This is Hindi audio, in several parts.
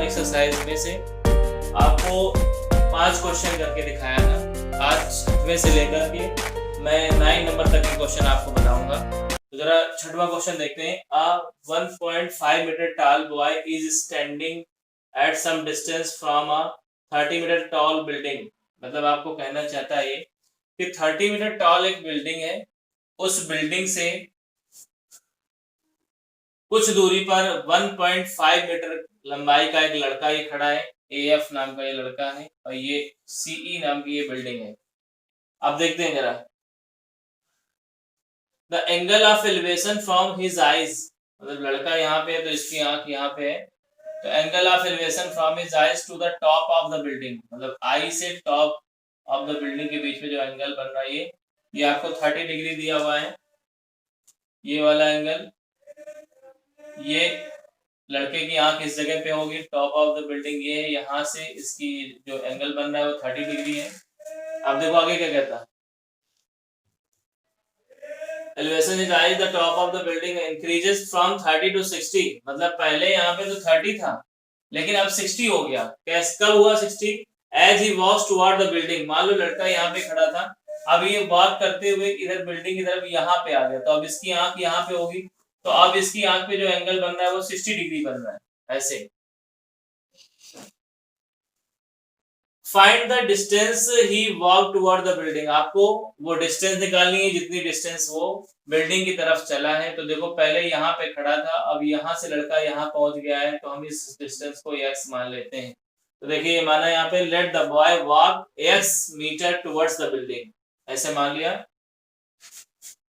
एक्सरसाइज में से आपको 5 क्वेश्चन करके दिखाया था। आज 6वें से लेकर के मैं 9 नंबर तक के क्वेश्चन आपको बताऊंगा। तो जरा 6वां क्वेश्चन देखते हैं। A 1.5 metre tall boy is standing at some distance from a 30 metre tall building. मतलब आपको कहना चाहता है ये कि 30 मीटर टॉल एक बिल्डिंग है, उस बिल्डिंग से कुछ दूरी पर 1.5 मीटर लंबाई का एक लड़का ये खड़ा है। AF नाम का ये लड़का है और ये CE नाम की ये बिल्डिंग है। अब देखते हैं जरा। The angle of elevation from his eyes, मतलब लड़का यहाँ पे है तो इसकी आंख यहाँ पे है। तो angle of elevation from his eyes to the top of the building, मतलब आई से टॉप ऑफ द बिल्डिंग के बीच में जो एंगल बन रहा है ये आपको 30 डिग्री दिया हुआ है। ये वाला एंगल, ये लड़के की आंख इस जगह पे होगी, टॉप ऑफ द बिल्डिंग ये है, यहाँ से इसकी जो एंगल बन रहा है वो 30 डिग्री है। अब देखो आगे क्या कहता है। Elevation is high the top of the building increases from 30 to 60, मतलब पहले यहाँ पे तो 30 था लेकिन अब 60 हो गया। कैसे कब हुआ 60? As he walks toward the building. मान लो लड़का यहाँ पे खड़ा था, अब ये वॉक करते हुए इधर बिल्डिंग की तरफ यहाँ पे आ गया, तो अब इसकी आंख यहाँ पे होगी, तो अब इसकी आंख पे जो एंगल बन रहा है वो 60 डिग्री बन रहा है। ऐसे find the distance he walk toward the building, आपको वो डिस्टेंस निकालनी है जितनी डिस्टेंस वो बिल्डिंग की तरफ चला है। तो देखो पहले यहाँ पे खड़ा था, अब यहाँ से लड़का यहाँ पहुंच गया है, तो हम इस डिस्टेंस को x मान लेते हैं। तो देखिए ये माना यहाँ पे let the boy walk x metre towards the building, ऐसे मान लिया।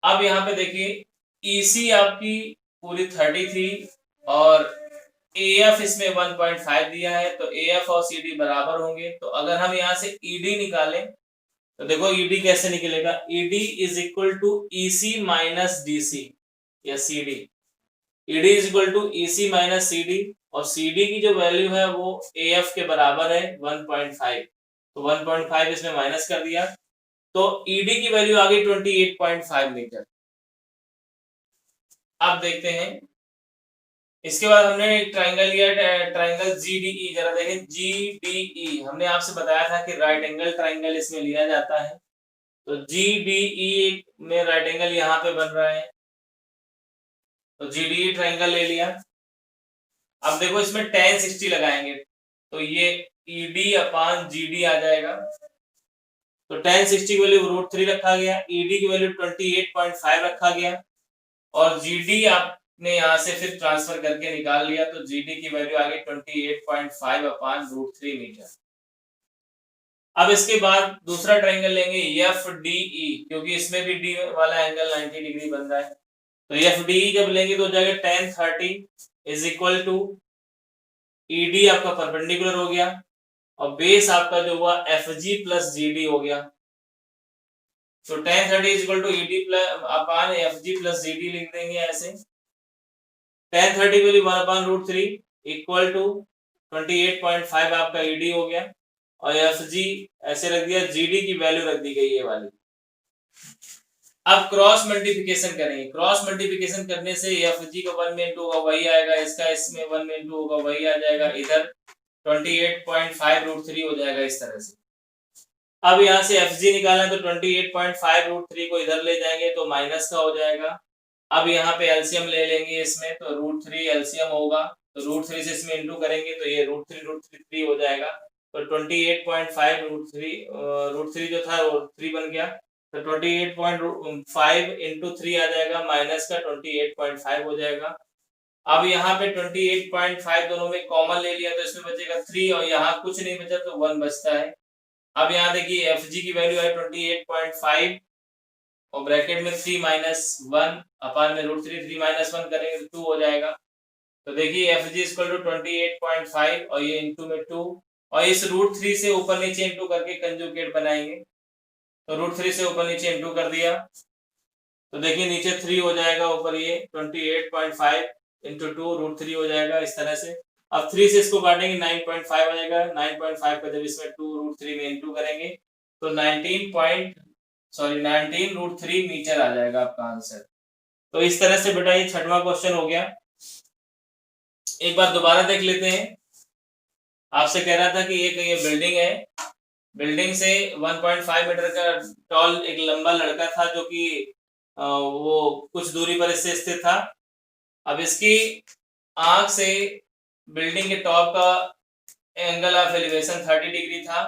अब यहाँ पे देखिए EC आपकी पूरी 30 थी और AF इसमें 1.5 दिया है, तो AF और CD बराबर होंगे। तो अगर हम यहाँ से ED निकालें तो देखो ED कैसे निकलेगा। ED is equal to EC minus DC या CD। ED is equal to EC minus CD और CD की जो वैल्यू है वो AF के बराबर है 1.5, तो 1.5 इसमें माइनस कर दिया, तो ED की वैल्यू आ गई 28.5 मीटर। अब देखते हैं इसके बाद हमने एक ट्राइंगल लिया, ट्राइंगल GDE। जरा देखें GDE, हमने आपसे बताया था कि राइट एंगल ट्राइंगल इसमें लिया जाता है। तो GDE में राइट एंगल यहाँ पे बन रहा है, तो GDE ट्राइंगल ले लिया। अब देखो इसमें tan 60 लगाएंगे तो ये ED अपान GD आ जाएगा। तो tan 60 की वैल्यू √3 रखा गया, ED की वैल्यू 28.5 रखा गया और GD आपने यहाँ से फिर ट्रांसफर करके निकाल लिया, तो GD की वैल्यू आ गई 28.5 अपान √3 मीटर। अब इसके बाद दूसरा ट्रायंगल लेंगे FDE, क्योंकि इसमें भी D वाला एंगल 90 डिग्री बन रहा है। तो FDE जब लेंगे तो हो जाएगा tan 30 is equal to ED आपका परपेंडिकुलर हो गया और बेस आपका जो हुआ FG प्लस GD हो गया। तो tan 30 is equal to ED plus upon FG plus GD लिख देंगे ऐसे। tan 30 वैल्यू 1/√3 इक्वल टू 28.5 आपका ED हो गया और FG ऐसे रख दिया, GD की वैल्यू रख दी गई ये वाली। अब क्रॉस मल्टीप्लिकेशन करेंगे। क्रॉस मल्टीप्लिकेशन करने से FG का 1 में इंटू होगा वही आएगा, इसका इसमें 1 में इंटू होगा वही आ जाएगा, इधर 28.5√3 हो जाएगा इस तरह से। अब यहाँ से FG निकालना तो 28.5√3 को इधर ले जाएंगे तो माइनस का हो जाएगा। अब यहाँ पे एलसीएम ले लेंगे इसमें, तो √3 एलसीएम होगा, तो √3 से इसमें इंटू करेंगे तो ये √3 हो जाएगा। तो 28.5 √3 जो था वो 3 बन गया, तो 28.5 इंटू 3 आ जाएगा, माइनस का 28.5 हो जाएगा। अब यहाँ पे 28.5 दोनों में कॉमन ले लिया तो इसमें बचेगा 3 और यहाँ कुछ नहीं बचा तो 1 बचता है। अब यहाँ देखिए FG की वैल्यू है 28.5 और ब्रैकेट में 3 माइनस 1 अपान में √3, 3 माइनस 1 करेंगे तो 2 हो जाएगा। तो देखिए FG इक्वल टू 28.5 और ये इंटू में 2 और इस √3 से ऊपर नीचे इंटू करके कंजुगेट बनाएंगे, तो √3 से ऊपर नीचे इंटू कर दिया तो देखिए नीचे 3 हो जाएगा, ऊपर ये 28.5 इंटू 2 √3 हो जाएगा इस तरह से। अब 3 से इसको काटेंगे 9.5 आ जाएगा, 9.5 का जब इसमें 2 √3 में इंटू करेंगे तो 19 मीटर आ जाएगा आपका आंसर। तो इस तरह से बेटा ये 6वां क्वेश्चन हो गया। एक बार दोबारा देख लेते हैं। आपसे कह रहा था कि ये बिल्डिंग है, बिल्डिंग से 1.5 मीटर का टॉल एक लंबा लड़का था जो कि वो कुछ दूरी पर इससे स्थित था। अब इसकी आंख से बिल्डिंग के टॉप का एंगल ऑफ एलिवेशन 30 डिग्री था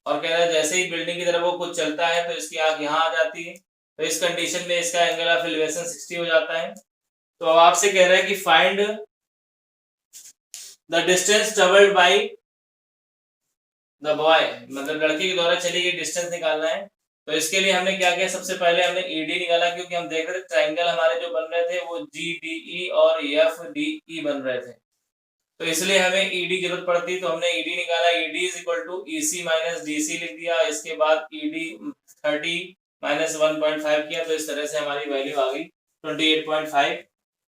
और कह रहा है जैसे ही बिल्डिंग की तरफ वो कुछ चलता है तो इसकी आंख यहाँ आ जाती है, तो इस कंडीशन में इसका एंगल ऑफ एलिवेशन 60 हो जाता है। तो अब आपसे कह रहा है कि find the distance travelled by the boy, मतलब लड़के के द्वारा चली गई डिस्टेंस निकालना है। तो इसके लिए हमने क्या किया, सबसे पहले हमने ईडी निकाला, क्योंकि हम देख रहे थे ट्रायंगल हमारे जो बन रहे थे वो जीडीई और एफडीई बन रहे थे, तो इसलिए हमें ईडी की जरूरत पड़ती, तो हमने ईडी निकाला। ED is equal to EC minus DC लिख दिया, इसके बाद ईडी 30 माइनस 1.5 किया, तो इस तरह से हमारी वैल्यू आ गई 28.5।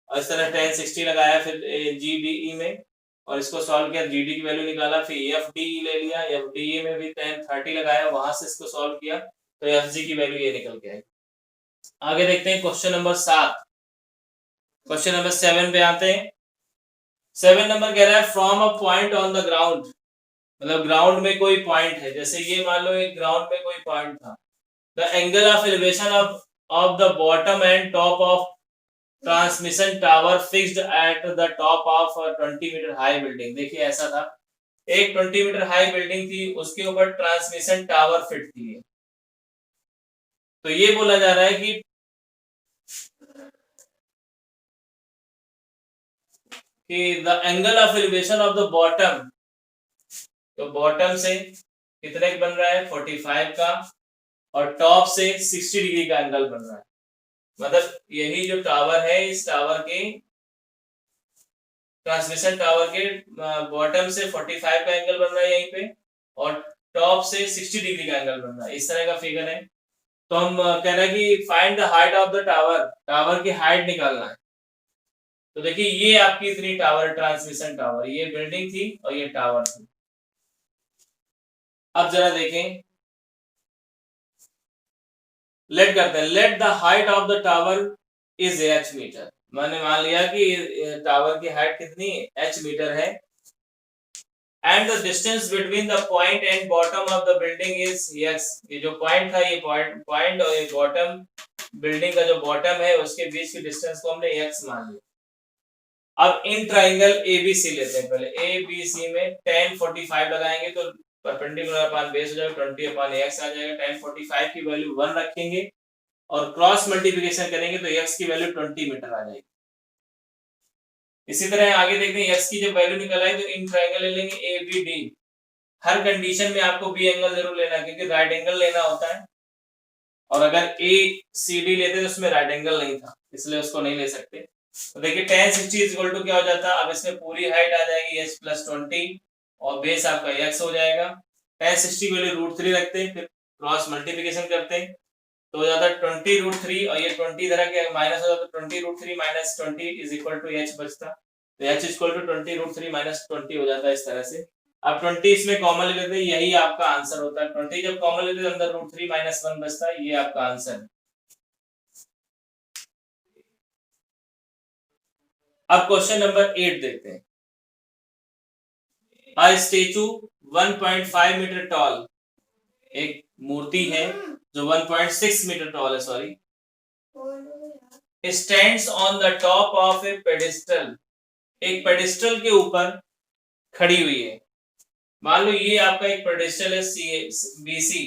और इस तरह tan 60 लगाया फिर जीडीई में और इसको सॉल्व किया, जीडी की वैल्यू निकाला, फिर एफडीई ले लिया, एफडीई में भी tan 30 लगाया, वहां से इसको सॉल्व किया, तो एफजी की वैल्यू ये निकल के आई। आगे देखते हैं क्वेश्चन नंबर 7। क्वेश्चन नंबर 7 पे आते हैं। 7 नंबर कह रहा है from a point on the ground, मतलब ग्राउंड में कोई पॉइंट है, जैसे ये मान लो एक ग्राउंड में कोई पॉइंट था, the angle of elevation of the bottom and top of transmission tower fixed at the top of 20 metre high building. देखिए ऐसा था, एक 20 मीटर हाई बिल्डिंग थी, उसके ऊपर ट्रांसमिशन टावर फिट थी। तो ये बोला जा रहा है कि the angle of elevation of the bottom, तो बॉटम से कितने का बन रहा है 45 का, और टॉप से 60 डिग्री का एंगल बन रहा है। मतलब यही जो टावर है, इस टावर के ट्रांसमिशन टावर के बॉटम से 45 का एंगल बन रहा है यहीं पे, और टॉप से 60 डिग्री का एंगल बन रहा है, इस तरह का फिगर है। तो हम कह रहे हैं कि find the height of the tower, tower की हाइट निकालना है। तो देखिए ये आपकी इतनी टावर, ट्रांसमिशन टावर, ये बिल्डिंग थी और ये टावर थी। अब जरा देखें, लेट करते हैं, let the height of the tower is h metre. मैंने मान लिया कि टावर की हाइट कितनी h मीटर है, and the distance between the point and bottom of the building is x। ये जो पॉइंट था, ये पॉइंट और ये बॉटम, बिल्डिंग का जो बॉटम है उसके बीच की डिस्टेंस को हमने x मान लिया। अब इन ट्राइंगल एबीसी लेते हैं, पहले एबीसी में tan 45 लगाएंगे तो परपेंडिकुलर अपॉन बेस हो जाएगा 20 अपॉन x आ जाएगा। tan 45 की वैल्यू 1 रखेंगे और क्रॉस मल्टीप्लिकेशन करेंगे तो x की वैल्यू 20 मीटर आ जाएगी। इसी तरह आगे देखते हैं, x की जब वैल्यू निकल आई तो इन ट्राइंगल ले लेंगे ए बी डी। हर कंडीशन में आपको बी एंगल जरूर लेना है, क्योंकि राइट एंगल लेना होता है, और अगर ए सी डी लेते तो उसमें राइट एंगल नहीं था, इसलिए उसको नहीं ले सकते। तो देखिए tan 60 इक्वल टू क्या हो जाता है, अब इसमें पूरी हाइट आ जाएगी h प्लस 20 और बेस आपका x हो जाएगा। tan 60 की वैल्यू √3 रखते हैं, फिर क्रॉस मल्टीप्लिकेशन करते हैं तो हो जाता है 20√3 और ये 20 इधर के माइनस हो जाता है, 20√3 minus 20 is equal to h बचता, तो h इक्वल टू 20√3 माइनस 20 हो जाता है इस तरह से। अब 20 इसमें कॉमन ले लेते हैं, यही आपका आंसर होता है। 20 जब कॉमन लेते हैं तो अंदर √3 माइनस 1 बचता है, ये आपका आंसर है। अब क्वेश्चन नंबर 8 देखते हैं। अ स्टेचू 1.5 मीटर टॉल, एक मूर्ति है जो 1.6 मीटर टॉल है, sorry, stands on the top of A pedestal, एक पेडिस्टल के ऊपर खड़ी हुई है। मान लो ये आपका एक पेडिस्टल है बीसी,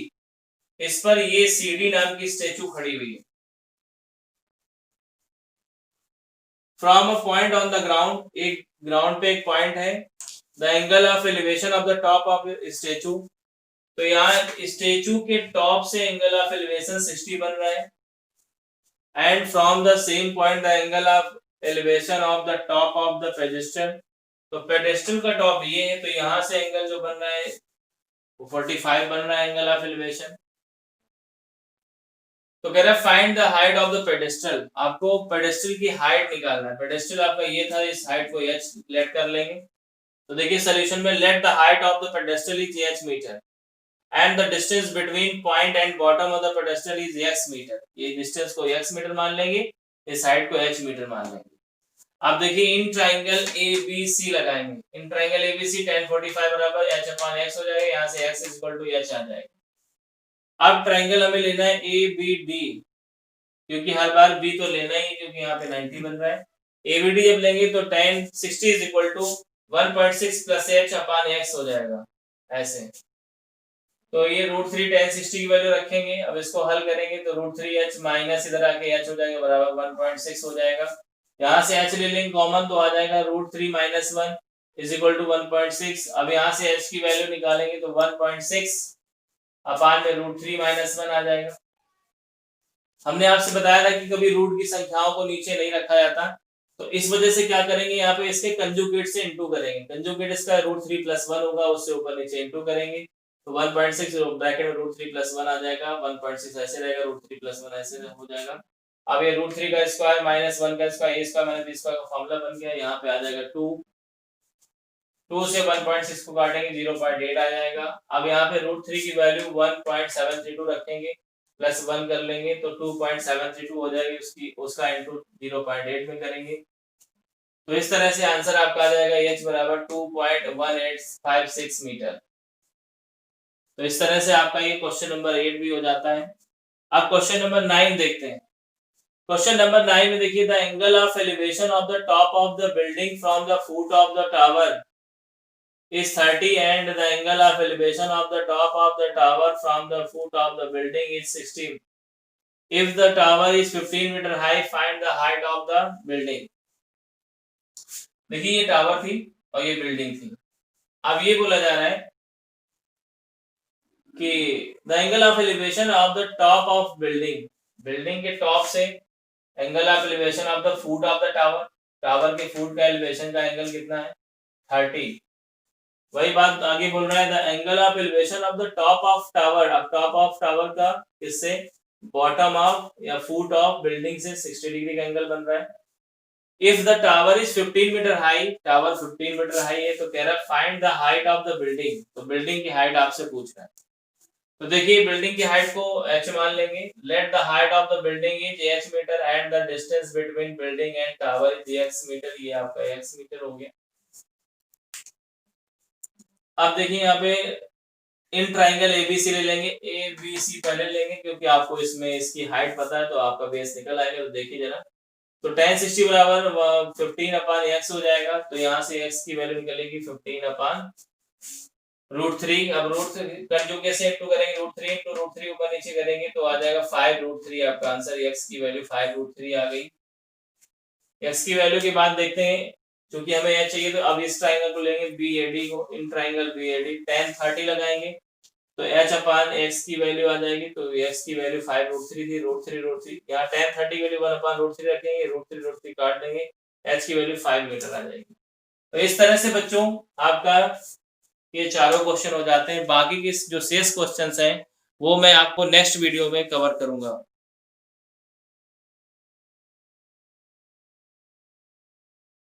इस पर ये सीडी नाम की स्टेचू खड़ी हुई है। From a point on the ground, एक ग्राउंड पे एक पॉइंट है, the angle of elevation of the top of statue, तो यहाँ स्टेचू के टॉप से एंगल ऑफ एलिवेशन 60 बन रहा है, and from the same point the angle of elevation of the top of the pedestal, तो पेडेस्टल का टॉप ये है, तो यहाँ से एंगल जो बन रहा है वो 45 बन रहा है एंगल ऑफ एलिवेशन। तो कह रहा है find the height of the pedestal, आपको पेडेस्टल की हाइट निकालना है। पेडेस्टल आपका ये था, इस हाइट को h लेट कर लेंगे। तो देखिए सॉल्यूशन में, let the height of the pedestal is h metre and the distance between point and bottom of the pedestal is x metre. ये डिस्टेंस को x मीटर मान लेंगे, इस हाइट को h मीटर मान लेंगे। आप देखिए इन ट्राइंगल ए बी सी लगाएंगे, in triangle A B C tan 45 बराबर h अपॉन x हो जाएगा, यहाँ से x इक्वल टू h आ जाएगा। अब ट्राइंगल हमें लेना है ए बी डी, क्योंकि हर बार b तो लेना ही, क्योंकि यहाँ पे 90 बन रहा है। ए बी डी जब लेंगे तो tan 60 is equal to 1.6 plus h upon x हो जाएगा ऐसे। तो ये √3 tan 60 की वैल्यू रखेंगे। अब इसको हल करेंगे तो √3h माइनस इधर आके h हो जाएगा बराबर 1.6 हो जाएगा। यहाँ से h ले लेंगे कॉमन तो आ जाएगा √3 माइनस 1 इज इक्वल टू 1.6। अब यहाँ से h की वैल्यू निकालेंगे तो 1.6 अपान में √3 माइनस 1 आ जाएगा। हमने आपसे बताया था कि कभी रूट की संख्याओं को नीचे नहीं रखा जाता, तो इस वजह से क्या करेंगे, यहाँ पे इसके कंजुगेट से इंटू करेंगे। कंजुगेट इसका √3 + 1 होगा, उससे ऊपर नीचे इंटू करेंगे तो 1.6 ब्रैकेट में √3 + 1 आ जाएगा, 1.6 ऐसे रहेगा, √3 + 1 ऐसे हो जाएगा। अब ये √3 का स्क्वायर माइनस 1 का square, a square minus b square का फॉर्मूला बन गया। यहाँ पे आ जाएगा 2 से 1.6 को काटेंगे 0.8 आ जाएगा। अब यहाँ पे √3 की वैल्यू 1.732 रखेंगे, प्लस 1 कर लेंगे तो 2.732 हो जाएगी उसकी, उसका इंटू 0.8 में करेंगे तो इस तरह से आंसर आपका आ जाएगा h बराबर 2.1856 मीटर। तो इस तरह से आपका ये क्वेश्चन नंबर 8 भी हो जाता है। अब क्वेश्चन नंबर 9 देखते हैं। क्वेश्चन नंबर 9 में देखिए, the angle of elevation of the top of the building from the foot of the tower is 30 and the angle of elevation of the top of the tower from the foot of the building is 60. If the tower is 15 meter high, find the height of the building. देखिए ये टावर थी और ये बिल्डिंग थी। अब ये बोला जा रहा है कि the angle of elevation of the top of building, building के टॉप से angle of elevation of the foot of the tower, tower के फुट का एलिवेशन का एंगल कितना है 30। वही बात आगे बोल रहा है, the angle of elevation of the top of tower. अब टॉप ऑफ टावर का किससे, बॉटम ऑफ या फुट ऑफ बिल्डिंग से 60 डिग्री का एंगल बन रहा है। If the tower is 15 metre high, tower 15 metre high है, तो कह रहा है find the height of the building. तो बिल्डिंग की हाइट आपसे पूछ रहा है। तो देखिए बिल्डिंग की हाइट को h मान लेंगे। Let the height of the building is h metre and the distance between building and tower is x metre. ये आपका x मीटर हो गया। अब देखिए यहाँ पे इन ट्राइंगल एबीसी ले लेंगे, एबीसी पहले लेंगे क्योंकि आपको इसमें इसकी हाइट पता है तो आपका बेस निकल आएगा। तो देखिए जरा, तो tan 60 बराबर 15 अपान x हो जाएगा। तो यहाँ से x की वैल्यू निकलेगी 15 अपान √3। अब √3 से इंटू करेंगे, √3 ऊपर नीचे करेंगे तो आ जाएगा 5√3। आपका आंसर x की वैल्यू 5√3 आ गई। x की वैल्यू के बाद देखते हैं, क्योंकि हमें यह चाहिए तो अब इस ट्राइंगल को लेंगे BAD को, इन ट्राइंगल BAD tan 30 लगाएंगे तो h अपान x की वैल्यू आ जाएगी। तो x की वैल्यू 5√3 थी, √3 यहाँ tan 30 की वैल्यू 1 अपान √3 रखेंगे, √3 काट देंगे, h की वैल्यू 5 मीटर आ जाएगी। तो इस तरह से बच्चों आपका ये चारों क्वेश्चन हो जाते हैं। बाकी के जो शेष क्वेश्चंस हैं वो मैं आपको नेक्स्ट वीडियो में कवर करूंगा।